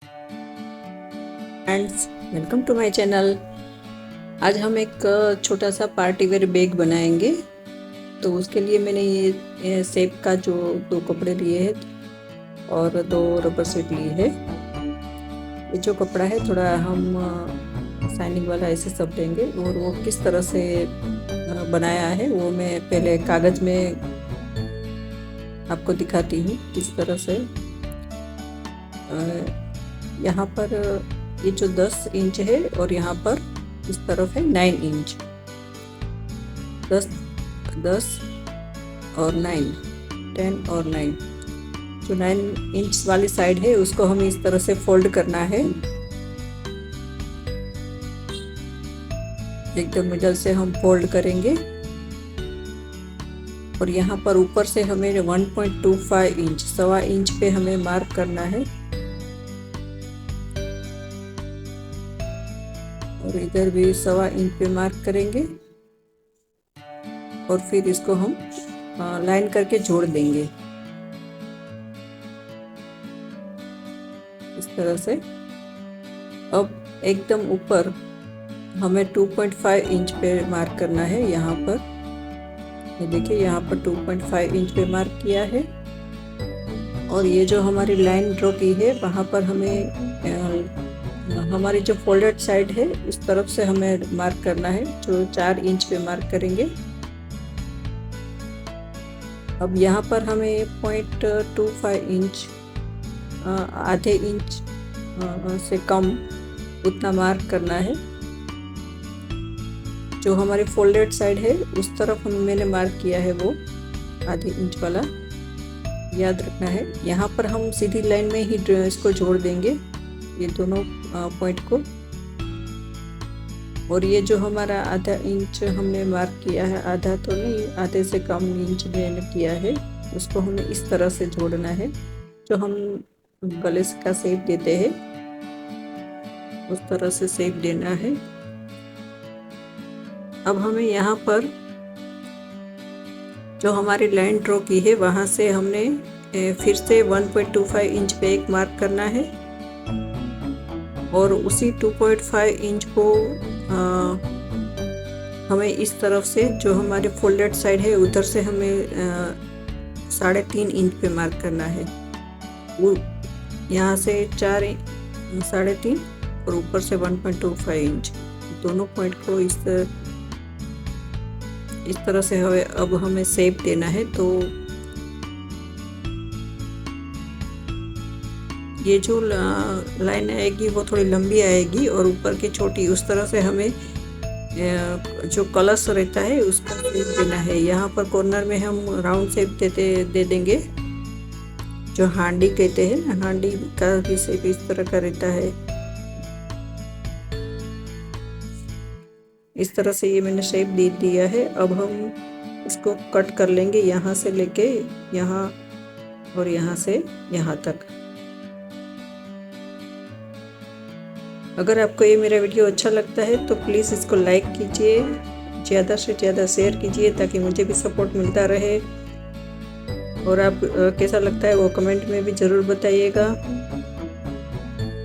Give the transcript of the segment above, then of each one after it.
Friends, welcome to my channel. आज हम एक छोटा सा पार्टी वेयर बैग बनाएंगे। तो उसके लिए मैंने ये सेप का जो 2 कपड़े लिए हैं और 2 रबर शीट लिए है। ये जो कपड़ा है थोड़ा हम शाइनिंग वाला ऐसे सब लेंगे और वो किस तरह से बनाया है वो मैं पहले कागज़ में आपको दिखाती हूँ किस तरह से। यहाँ पर ये जो 10 इंच है और यहाँ पर इस तरफ है 9 इंच। 10 और 9, 10 और 9, जो 9 इंच वाली साइड है उसको हमें इस तरह से फोल्ड करना है। एकदम मिडल से हम फोल्ड करेंगे और यहाँ पर ऊपर से हमें 1.25 इंच, 1.25 इंच पे हमें मार्क करना है और इधर भी 1.25 इंच पे मार्क करेंगे और फिर इसको हम लाइन करके जोड़ देंगे इस तरह से। अब एकदम ऊपर हमें 2.5 इंच पे मार्क करना है। यहाँ पर ये देखिए, यहाँ पर 2.5 इंच पे मार्क किया है और ये जो हमारी लाइन ड्रॉ की है वहाँ पर हमें हमारी जो फोल्डेड साइड है उस तरफ से हमें मार्क करना है, जो 4 इंच पे मार्क करेंगे। अब यहाँ पर हमें 0.25 इंच, आधे इंच से कम उतना मार्क करना है। जो हमारी फोल्डेड साइड है उस तरफ मैंने मार्क किया है वो आधे इंच वाला, याद रखना है। यहाँ पर हम सीधी लाइन में ही इसको जोड़ देंगे, ये दोनों पॉइंट को। और ये जो हमारा आधा इंच हमने मार्क किया है, आधा तो नहीं, आधे से कम इंच मैंने किया है, उसको हमें इस तरह से जोड़ना है। जो हम गले का शेप देते हैं उस तरह से शेप देना है। अब हमें यहाँ पर जो हमारी लाइन ड्रॉ की है वहाँ से हमने फिर से 1.25 इंच पे एक मार्क करना है और उसी 2.5 इंच को हमें इस तरफ से जो हमारी फोल्डेड साइड है उधर से हमें 3.5 इंच पे मार्क करना है। वो यहाँ से 3.5 और ऊपर से 1.25 इंच, दोनों पॉइंट को इस तरह से अब हमें शेप देना है। तो ये जो लाइन आएगी वो थोड़ी लंबी आएगी और ऊपर की छोटी, उस तरह से हमें जो कलश रहता है उसका शेप देना है। यहाँ पर कॉर्नर में हम राउंड शेप दे देंगे, जो हांडी कहते हैं। हांडी का भी शेप इस तरह का रहता है। इस तरह से ये मैंने शेप दे दिया है। अब हम इसको कट कर लेंगे, यहाँ से लेके यहाँ और यहाँ से यहाँ तक। अगर आपको ये मेरा वीडियो अच्छा लगता है तो प्लीज़ इसको लाइक कीजिए, ज़्यादा से ज़्यादा शेयर कीजिए ताकि मुझे भी सपोर्ट मिलता रहे। और आप कैसा लगता है वो कमेंट में भी ज़रूर बताइएगा।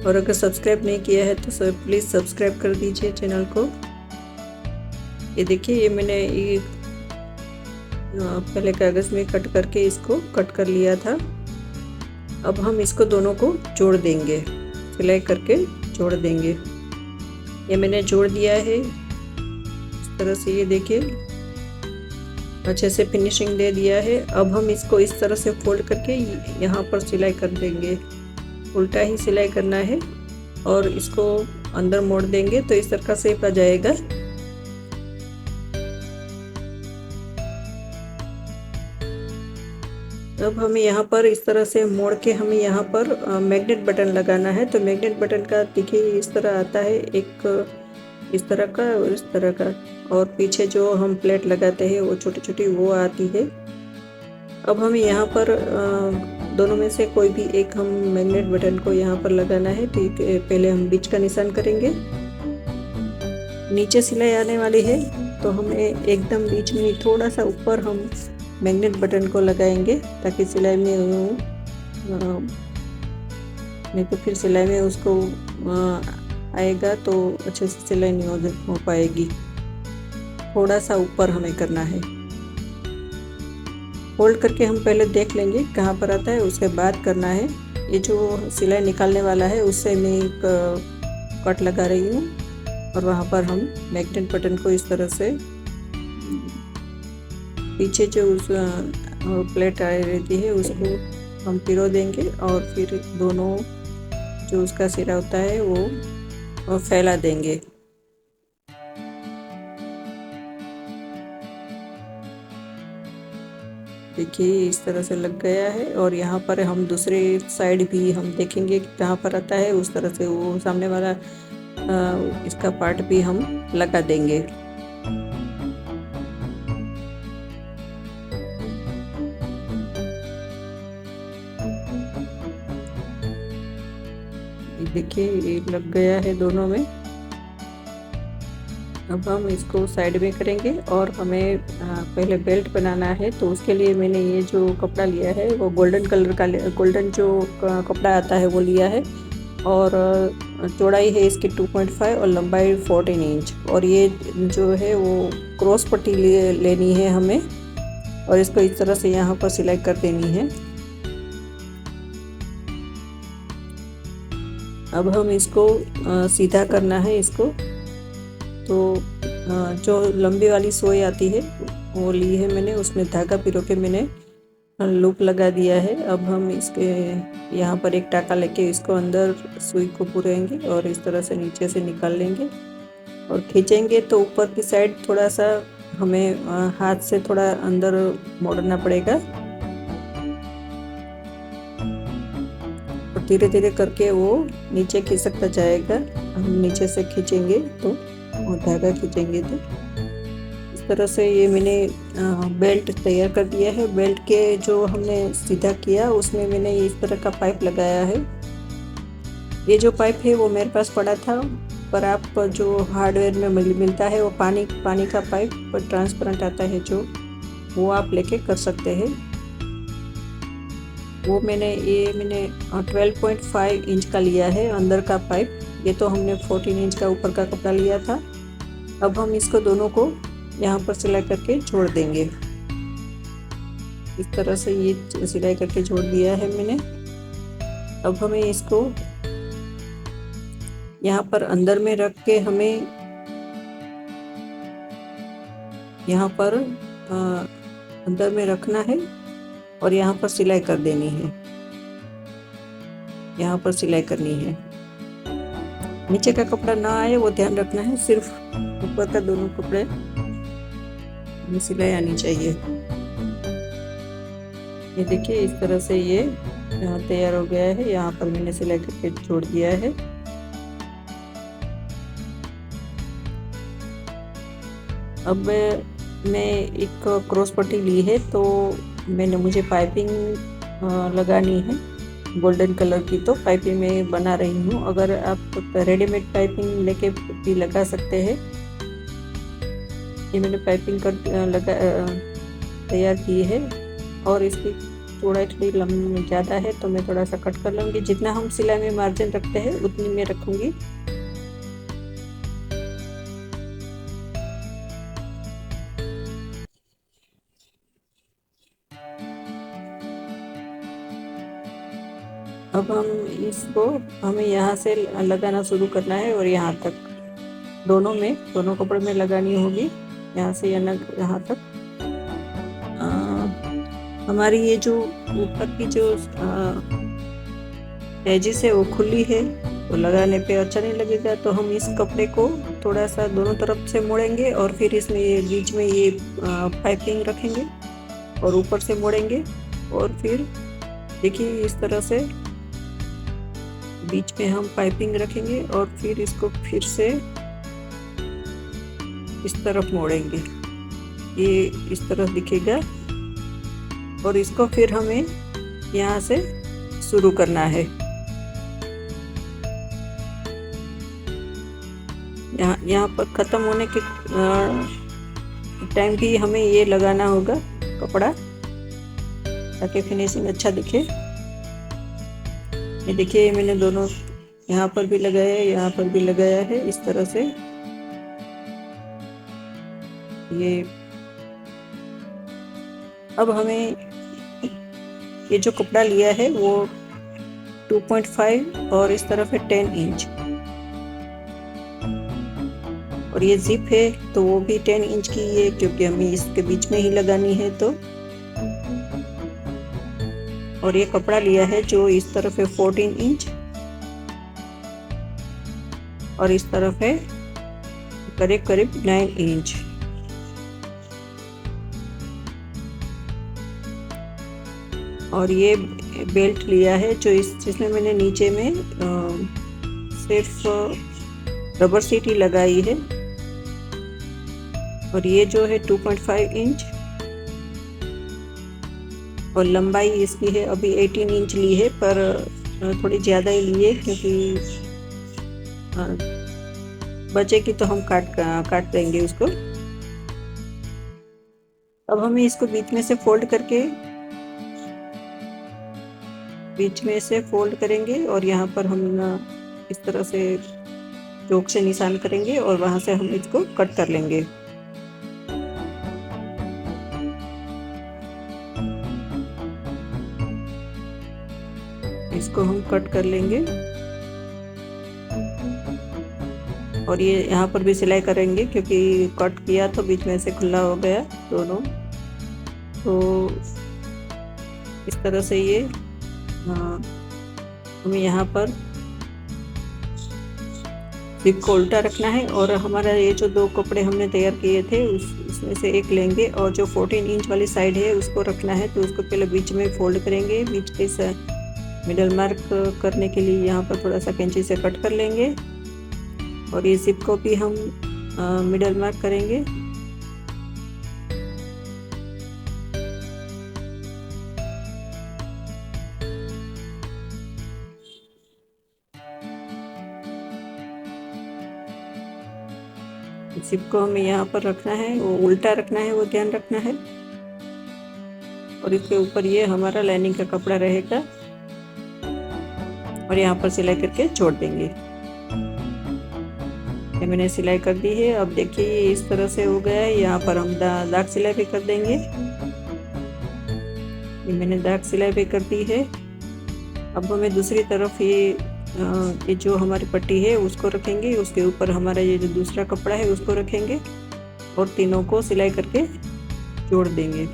और अगर सब्सक्राइब नहीं किया है तो प्लीज़ सब्सक्राइब कर दीजिए चैनल को। ये देखिए, ये मैंने ये पहले कागज़ में कट करके इसको कट कर लिया था। अब हम इसको दोनों को जोड़ देंगे, सिलाई करके जोड़ देंगे। ये मैंने जोड़ दिया है इस तरह से। ये देखिए, अच्छे से फिनिशिंग दे दिया है। अब हम इसको इस तरह से फोल्ड करके यहाँ पर सिलाई कर देंगे। उल्टा ही सिलाई करना है और इसको अंदर मोड़ देंगे तो इस तरह का शेप आ जाएगा। अब हमें यहाँ पर इस तरह से मोड़ के हमें यहाँ पर मैग्नेट बटन लगाना है। तो मैग्नेट बटन का देखिए इस तरह आता है, एक इस तरह का और इस तरह का, और पीछे जो हम प्लेट लगाते हैं वो छोटी छोटी वो आती है। अब हमें यहाँ पर दोनों में से कोई भी एक हम मैग्नेट बटन को यहाँ पर लगाना है। तो पहले हम बीच का निशान करेंगे। नीचे सिलाई आने वाली है तो हमें एकदम बीच में थोड़ा सा ऊपर हम मैग्नेट बटन को लगाएंगे ताकि सिलाई में नहीं तो फिर सिलाई में उसको आएगा तो अच्छे से सिलाई नहीं हो पाएगी। थोड़ा सा ऊपर हमें करना है। फोल्ड करके हम पहले देख लेंगे कहाँ पर आता है, उसके बाद करना है। ये जो सिलाई निकालने वाला है उससे मैं एक कट लगा रही हूँ और वहाँ पर हम मैग्नेट बटन को इस तरह से पीछे जो उस प्लेट आई रहती है उसको हम पिरो देंगे और फिर दोनों जो उसका सिरा होता है वो फैला देंगे। देखिए इस तरह से लग गया है और यहाँ पर हम दूसरे साइड भी हम देखेंगे कि कहाँ पर आता है, उस तरह से वो सामने वाला इसका पार्ट भी हम लगा देंगे। देखिए ये लग गया है दोनों में। अब हम इसको साइड में करेंगे और हमें पहले बेल्ट बनाना है, तो उसके लिए मैंने ये जो कपड़ा लिया है वो गोल्डन कलर का, गोल्डन जो कपड़ा आता है वो लिया है और चौड़ाई है इसकी 2.5 और लंबाई 14 इंच। और ये जो है वो क्रॉस पट्टी लेनी है हमें और इसको इस तरह से यहाँ पर सिलाई कर देनी है। अब हम इसको सीधा करना है इसको। तो जो लंबी वाली सोई आती है वो ली है मैंने, उसमें धागा पिरो के मैंने लूप लगा दिया है। अब हम इसके यहाँ पर एक टाका लेके इसको अंदर सुई को पुरेंगे और इस तरह से नीचे से निकाल लेंगे और खींचेंगे तो ऊपर की साइड थोड़ा सा हमें हाथ से थोड़ा अंदर मोड़ना पड़ेगा और धीरे धीरे करके वो नीचे खिसकता जाएगा। हम नीचे से खींचेंगे तो और धागा खींचेंगे तो इस तरह से ये मैंने बेल्ट तैयार कर दिया है। बेल्ट के जो हमने सीधा किया उसमें मैंने इस तरह का पाइप लगाया है। ये जो पाइप है वो मेरे पास पड़ा था, पर आप जो हार्डवेयर में मिलता है वो पानी का पाइप पर ट्रांसपेरेंट आता है जो, वो आप लेके कर सकते हैं। वो मैंने 12.5 इंच का लिया है अंदर का पाइप। ये तो हमने 14 इंच का ऊपर का कपड़ा लिया था। अब हम इसको दोनों को यहाँ पर सिलाई करके जोड़ देंगे। इस तरह से ये सिलाई करके जोड़ दिया है मैंने। अब हमें इसको यहाँ पर अंदर में रख के हमें यहाँ पर अंदर में रखना है और यहाँ पर सिलाई कर देनी है। यहाँ पर सिलाई करनी है, नीचे का कपड़ा ना आए वो ध्यान रखना है, सिर्फ ऊपर का दोनों कपड़े में सिलाई आनी चाहिए। ये देखिए इस तरह से ये तैयार हो गया है। यहाँ पर मैंने सिलाई करके जोड़ दिया है। अब मैं एक क्रॉस पट्टी ली है तो मुझे पाइपिंग लगानी है गोल्डन कलर की, तो पाइपिंग में बना रही हूँ। अगर आप रेडीमेड पाइपिंग लेके भी लगा सकते हैं। ये मैंने पाइपिंग तैयार की है और इसकी चौड़ाई थोड़ी लंबी ज़्यादा है तो मैं थोड़ा सा कट कर लूँगी। जितना हम सिलाई में मार्जिन रखते हैं उतनी मैं रखूँगी। अब हमें यहाँ से लगाना शुरू करना है और यहाँ तक दोनों कपड़े में लगानी होगी, यहाँ से यहाँ तक। हमारी ये जो ऊपर की जो एजिस है वो खुली है तो लगाने पे अच्छा नहीं लगेगा, तो हम इस कपड़े को थोड़ा सा दोनों तरफ से मोड़ेंगे और फिर इसमें ये बीच में ये पाइपिंग रखेंगे और ऊपर से मोड़ेंगे और फिर देखिए इस तरह से बीच में हम पाइपिंग रखेंगे और फिर इसको फिर से इस तरफ मोड़ेंगे। ये इस तरफ दिखेगा और इसको फिर हमें यहाँ से शुरू करना है। यहाँ पर ख़त्म होने के टाइम भी हमें ये लगाना होगा कपड़ा ताकि फिनिशिंग अच्छा दिखे। ये देखिए मैंने दोनों यहाँ पर भी लगाया है, यहाँ पर भी लगाया है इस तरह से। ये अब हमें ये जो कपड़ा लिया है वो 2.5 और इस तरफ है 10 इंच, और ये जिप है तो वो भी 10 इंच की है क्योंकि हमें इसके बीच में ही लगानी है। तो और ये कपड़ा लिया है जो इस तरफ है 14 इंच और इस तरफ है करीब करीब 9 इंच। और ये बेल्ट लिया है जो जिसमें मैंने नीचे में सिर्फ रबर सीट ही लगाई है, और ये जो है 2.5 इंच और लंबाई इसकी है अभी 18 इंच ली है, पर थोड़ी ज़्यादा ही ली है क्योंकि बचेगी तो हम काट देंगे उसको। अब हमें इसको बीच में से फोल्ड करेंगे और यहाँ पर हम इस तरह से चोक से निशान करेंगे और वहां से हम इसको कट कर लेंगे। इसको हम कट कर लेंगे और ये यहाँ पर भी सिलाई करेंगे क्योंकि कट किया तो बीच में से खुला हो गया दोनों। तो इस तरह से ये हमें यहाँ पर जिप को उल्टा रखना है, और हमारा ये जो दो कपड़े हमने तैयार किए थे उसमें से एक लेंगे और जो 14 इंच वाली साइड है उसको रखना है। तो उसको पहले बीच में फोल्ड करेंगे, बीच के मिडल मार्क करने के लिए यहाँ पर थोड़ा सा कैंची से कट कर लेंगे और ये जिप को भी हम मिडल मार्क करेंगे। जिप को हमें यहाँ पर रखना है, वो उल्टा रखना है, वो ध्यान रखना है। और इसके ऊपर ये हमारा लाइनिंग का कपड़ा रहेगा और यहाँ पर सिलाई करके छोड़ देंगे। ये मैंने सिलाई कर दी है। अब देखिए ये इस तरह से हो गया है। यहाँ पर हम दाग सिलाई भी कर देंगे। ये मैंने दाग सिलाई भी कर दी है। अब हमें दूसरी तरफ ये जो हमारी पट्टी है उसको रखेंगे, उसके ऊपर हमारा ये जो दूसरा कपड़ा है उसको रखेंगे और तीनों को सिलाई करके जोड़ देंगे।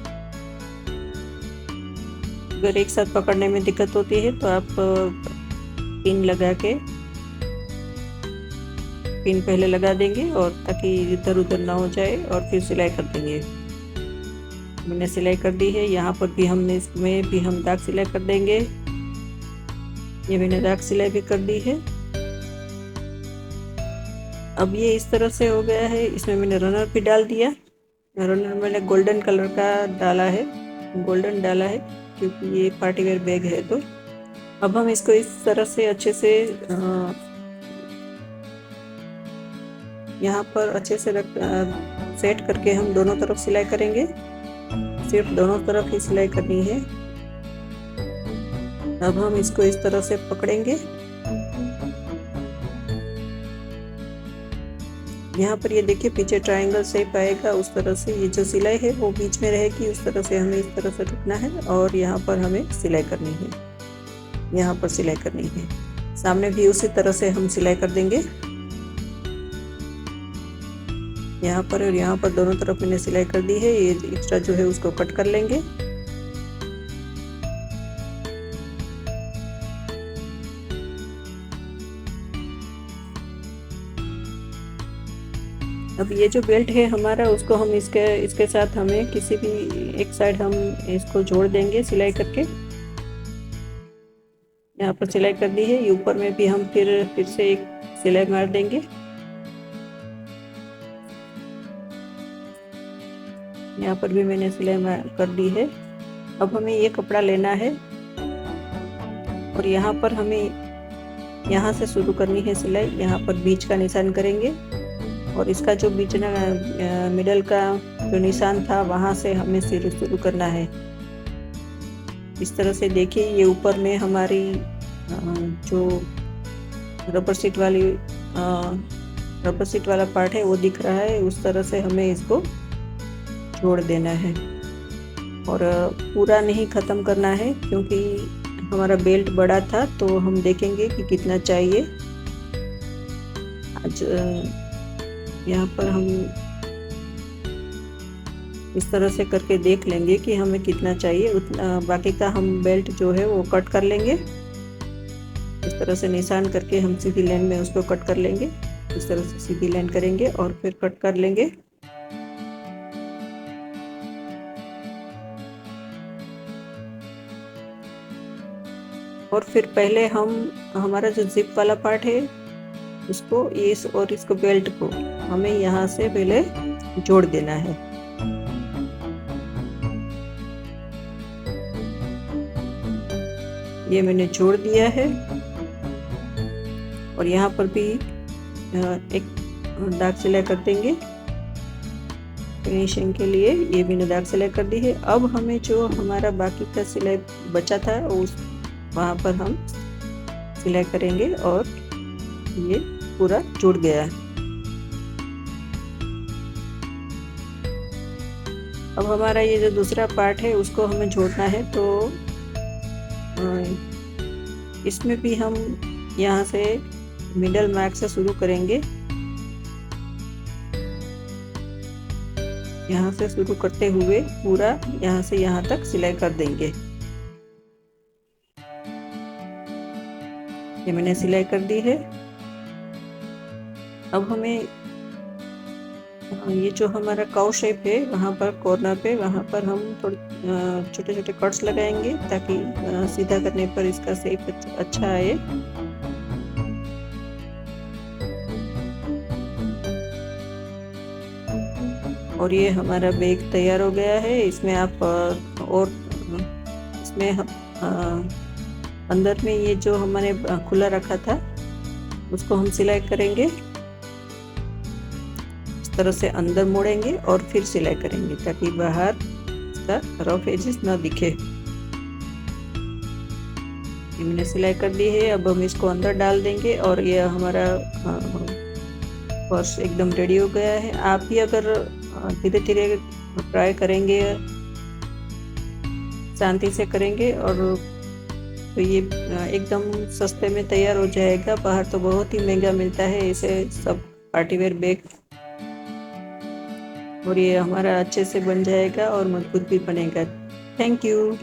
अगर एक साथ पकड़ने में दिक्कत होती है तो आप पिन लगा के पिन पहले लगा देंगे और ताकि इधर उधर ना हो जाए, और फिर सिलाई कर देंगे। मैंने सिलाई कर दी है। यहाँ पर भी इसमें भी हम दाग सिलाई कर देंगे। ये मैंने दाग सिलाई भी कर दी है। अब ये इस तरह से हो गया है। इसमें मैंने रनर भी डाल दिया। रनर मैंने गोल्डन कलर का डाला है, गोल्डन डाला है क्योंकि ये पार्टी वेयर बैग है। तो अब हम इसको इस तरह से अच्छे से यहाँ पर अच्छे से सेट करके हम दोनों तरफ सिलाई करेंगे। सिर्फ दोनों तरफ ही सिलाई करनी है। अब हम इसको इस तरह से पकड़ेंगे। यहाँ पर ये देखिए पीछे ट्रायंगल शेप आएगा, उस तरह से ये जो सिलाई है वो बीच में रहेगी। उस तरह से हमें इस तरह से रखना है और यहाँ पर हमें सिलाई करनी है, यहाँ पर सिलाई करनी है। सामने भी उसी तरह से हम सिलाई कर देंगे। यहाँ पर और यहाँ पर दोनों तरफ मैंने सिलाई कर दी है। ये एक्स्ट्रा जो है उसको कट कर लेंगे। अब ये जो बेल्ट है हमारा, उसको हम इसके साथ हमें किसी भी एक साइड हम इसको जोड़ देंगे सिलाई करके। यहाँ पर सिलाई कर दी है। ऊपर में भी हम फिर से एक सिलाई मार देंगे। यहाँ पर भी मैंने सिलाई कर दी है। अब हमें ये कपड़ा लेना है और यहाँ पर हमें यहाँ से शुरू करनी है सिलाई। यहाँ पर बीच का निशान करेंगे और इसका जो बीच मिडल का जो निशान था वहाँ से हमें शुरू करना है। इस तरह से देखिए ये ऊपर में हमारी जो रबर सीट वाला पार्ट है वो दिख रहा है, उस तरह से हमें इसको जोड़ देना है। और पूरा नहीं ख़त्म करना है, क्योंकि हमारा बेल्ट बड़ा था तो हम देखेंगे कि कितना चाहिए। आज यहाँ पर हम इस तरह से करके देख लेंगे कि हमें कितना चाहिए, उतना बाकी का हम बेल्ट जो है वो कट कर लेंगे। इस तरह से निशान करके हम सीधी लाइन में उसको कट कर लेंगे। इस तरह से सीधी लाइन करेंगे और फिर कट कर लेंगे। और फिर पहले हम हमारा जो जिप वाला पार्ट है उसको और इसको बेल्ट को हमें यहाँ से पहले जोड़ देना है। ये मैंने जोड़ दिया है और यहाँ पर भी एक दाग सिलाई कर देंगे फिनिशिंग के लिए। ये मैंने दाग सिलाई कर दी है। अब हमें जो हमारा बाकी का सिलाई बचा था उस वहाँ पर हम सिलाई करेंगे और ये पूरा जुड़ गया है। अब हमारा ये जो दूसरा पार्ट है उसको हमें जोड़ना है, तो इसमें भी हम यहाँ से मिडल मार्क से शुरू करेंगे। यहाँ से शुरू करते हुए पूरा यहाँ से यहाँ तक सिलाई कर देंगे। ये मैंने सिलाई कर दी है। अब हमें ये जो हमारा काउ शेप है वहाँ पर कॉर्नर पे वहाँ पर हम थोड़े छोटे छोटे कट्स लगाएंगे ताकि सीधा करने पर इसका शेप अच्छा आए। और ये हमारा बैग तैयार हो गया है। इसमें आप और इसमें अंदर में ये जो हमने खुला रखा था उसको हम सिलाई करेंगे। इस तरह से अंदर मोड़ेंगे और फिर सिलाई करेंगे ताकि बाहर इसका रफ एजेस ना दिखे। मैंने सिलाई कर दी है। अब हम इसको अंदर डाल देंगे और ये हमारा पर्स एकदम रेडी हो गया है। आप भी अगर धीरे धीरे ट्राई करेंगे, शांति से करेंगे और तो ये एकदम सस्ते में तैयार हो जाएगा। बाहर तो बहुत ही महंगा मिलता है इसे सब पार्टीवेयर बैग। और ये हमारा अच्छे से बन जाएगा और मजबूत भी बनेगा। Thank you.